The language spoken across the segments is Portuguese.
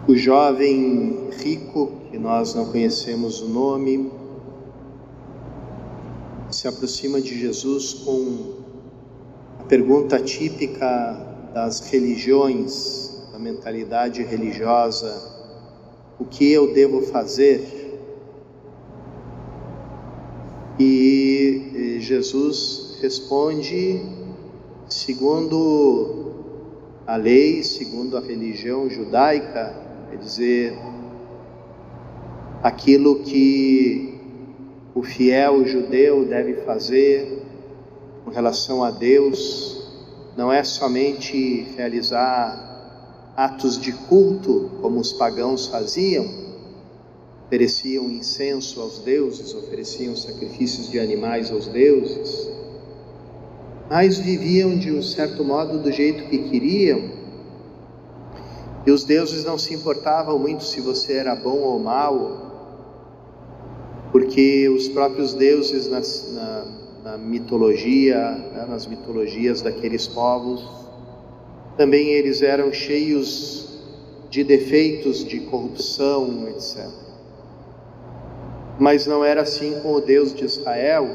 O jovem rico, que nós não conhecemos o nome, se aproxima de Jesus com a pergunta típica das religiões, da mentalidade religiosa: o que eu devo fazer? E Jesus responde segundo a lei, segundo a religião judaica, quer dizer, aquilo que o fiel judeu deve fazer com relação a Deus não é somente realizar atos de culto, como os pagãos faziam, ofereciam incenso aos deuses, ofereciam sacrifícios de animais aos deuses, mas viviam de um certo modo do jeito que queriam, e os deuses não se importavam muito se você era bom ou mau, porque os próprios deuses na mitologia, nas mitologias daqueles povos, também eles eram cheios de defeitos, de corrupção, etc. Mas não era assim com o Deus de Israel.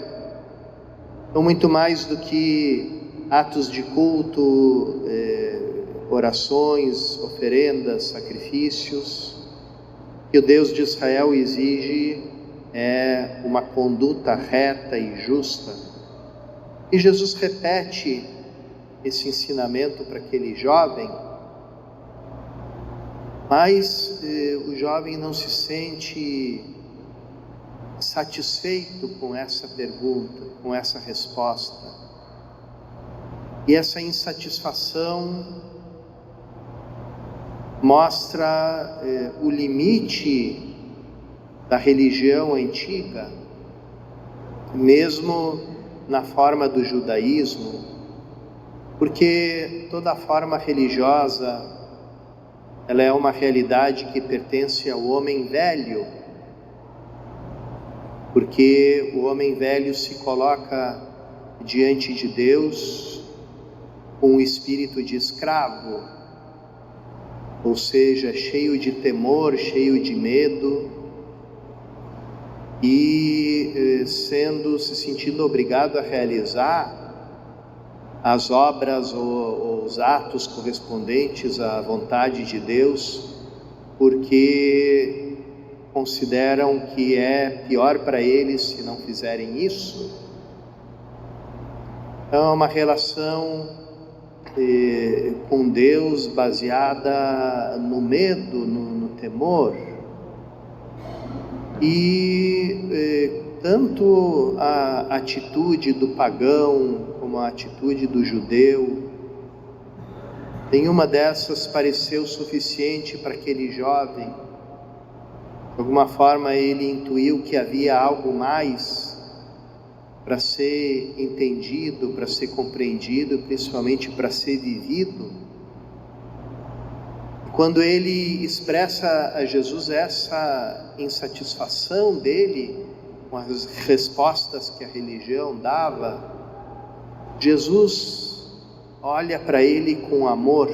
Então, muito mais do que atos de culto, orações, oferendas, sacrifícios, que o Deus de Israel exige é uma conduta reta e justa. E Jesus repete esse ensinamento para aquele jovem, mas o jovem não se sente satisfeito com essa pergunta, com essa resposta. E essa insatisfação mostra o limite da religião antiga, mesmo na forma do judaísmo, porque toda forma religiosa, ela é uma realidade que pertence ao homem velho, porque o homem velho se coloca diante de Deus com um espírito de escravo, ou seja, cheio de temor, cheio de medo, e se sentindo obrigado a realizar as obras ou os atos correspondentes à vontade de Deus, porque consideram que é pior para eles se não fizerem isso. Então, é uma relação com Deus baseada no medo, no temor. E tanto a atitude do pagão como a atitude do judeu, nenhuma dessas pareceu suficiente para aquele jovem. De alguma forma ele intuiu que havia algo mais para ser entendido, para ser compreendido, principalmente para ser vivido. Quando ele expressa a Jesus essa insatisfação dele com as respostas que a religião dava, Jesus olha para ele com amor.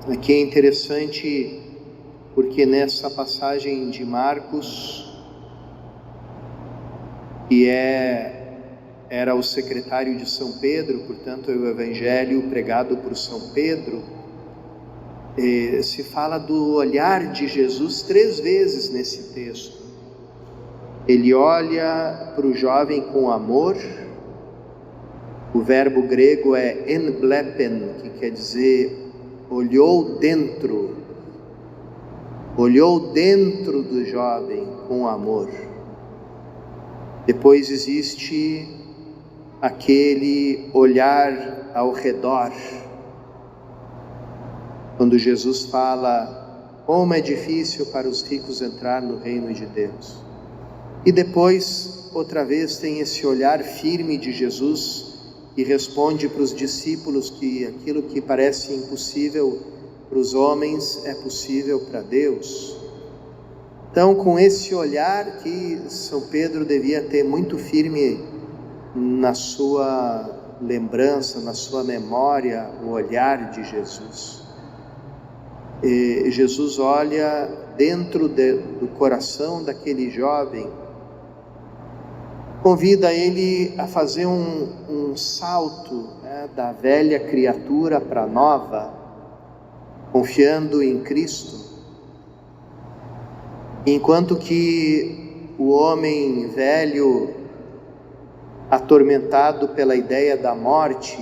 Aqui é interessante porque nessa passagem de Marcos, que era o secretário de São Pedro, portanto é o evangelho pregado por São Pedro, se fala do olhar de Jesus 3 vezes nesse texto. Ele olha para o jovem com amor. O verbo grego é enblepen, que quer dizer olhou dentro do jovem com amor. Depois existe aquele olhar ao redor, quando Jesus fala como é difícil para os ricos entrar no reino de Deus. E depois, outra vez, tem esse olhar firme de Jesus, que responde para os discípulos que aquilo que parece impossível para os homens é possível para Deus. Então, com esse olhar que São Pedro devia ter muito firme na sua lembrança, na sua memória, o olhar de Jesus. Jesus olha dentro do coração daquele jovem, convida ele a fazer um salto, né, da velha criatura para a nova, confiando em Cristo. Enquanto que o homem velho, atormentado pela ideia da morte,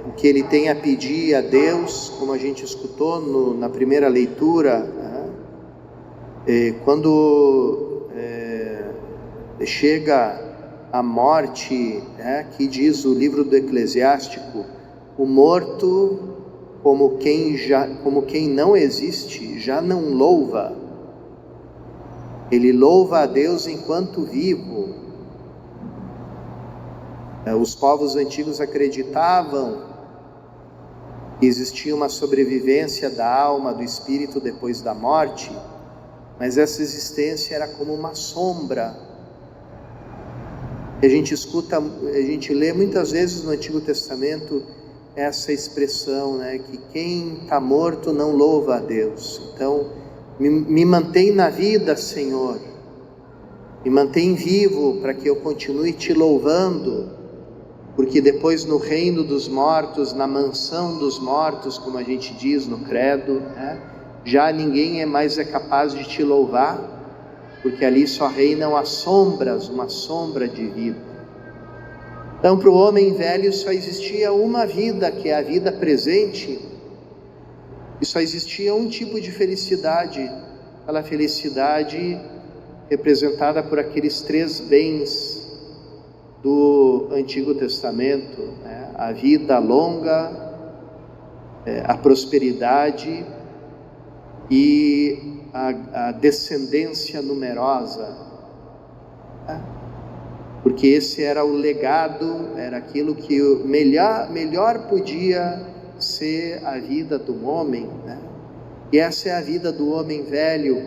o que ele tem a pedir a Deus, como a gente escutou na primeira leitura, né? Quando chega a morte, né, que diz o livro do Eclesiástico, o morto, como quem não existe, já não louva. Ele louva a Deus enquanto vivo. Os povos antigos acreditavam que existia uma sobrevivência da alma, do espírito depois da morte, mas essa existência era como uma sombra. A gente lê muitas vezes no Antigo Testamento essa expressão, né, que quem está morto não louva a Deus. Então, me mantém na vida, Senhor, me mantém vivo para que eu continue te louvando, porque depois no reino dos mortos, na mansão dos mortos, como a gente diz no credo, né, já ninguém mais é capaz de te louvar, porque ali só reinam as sombras, uma sombra de vida. Então, para o homem velho só existia uma vida, que é a vida presente, e só existia um tipo de felicidade, aquela felicidade representada por aqueles 3 bens do Antigo Testamento, né? A vida longa, a prosperidade e a descendência numerosa, né? Porque esse era o legado, era aquilo que melhor podia ser a vida do homem, né? E essa é a vida do homem velho.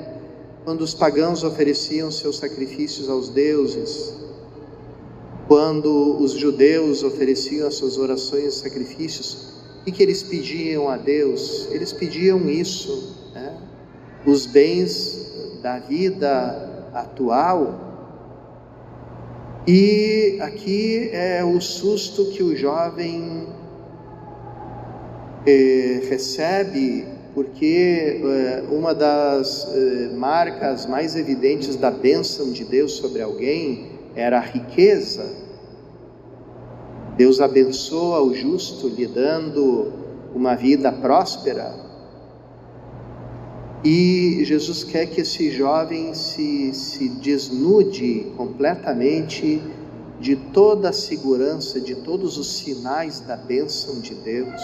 Quando os pagãos ofereciam seus sacrifícios aos deuses, quando os judeus ofereciam as suas orações e sacrifícios, o que eles pediam a Deus? Eles pediam isso, né? Os bens da vida atual. E aqui é o susto que o jovem recebe, porque uma das marcas mais evidentes da bênção de Deus sobre alguém era a riqueza. Deus abençoa o justo, lhe dando uma vida próspera. E Jesus quer que esse jovem se desnude completamente de toda a segurança, de todos os sinais da bênção de Deus,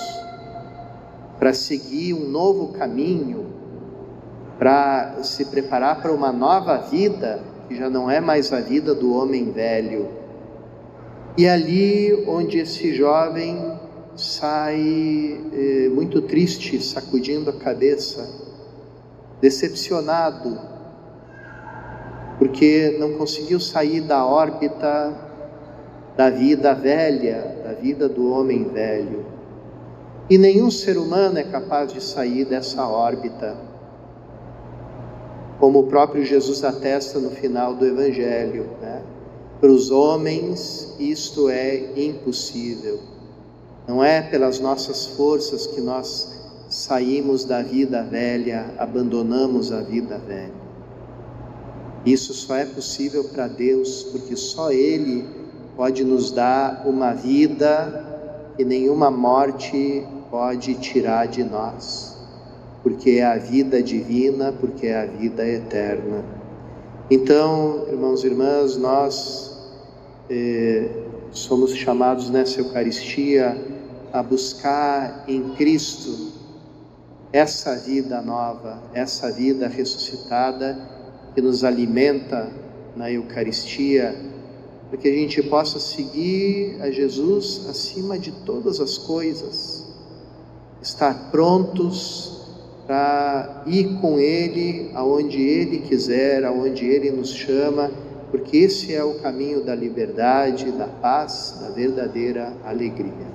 para seguir um novo caminho, para se preparar para uma nova vida, que já não é mais a vida do homem velho. E ali onde esse jovem sai muito triste, sacudindo a cabeça, decepcionado, porque não conseguiu sair da órbita da vida velha, da vida do homem velho. E nenhum ser humano é capaz de sair dessa órbita, como o próprio Jesus atesta no final do Evangelho, né? Para os homens isto é impossível. Não é pelas nossas forças que nós saímos da vida velha, abandonamos a vida velha. Isso só é possível para Deus, porque só Ele pode nos dar uma vida que nenhuma morte pode tirar de nós, porque é a vida divina, porque é a vida eterna. Então, irmãos e irmãs, nós somos chamados nessa Eucaristia a buscar em Cristo essa vida nova, essa vida ressuscitada que nos alimenta na Eucaristia, para que a gente possa seguir a Jesus acima de todas as coisas, estar prontos para ir com Ele aonde Ele quiser, aonde Ele nos chama, porque esse é o caminho da liberdade, da paz, da verdadeira alegria.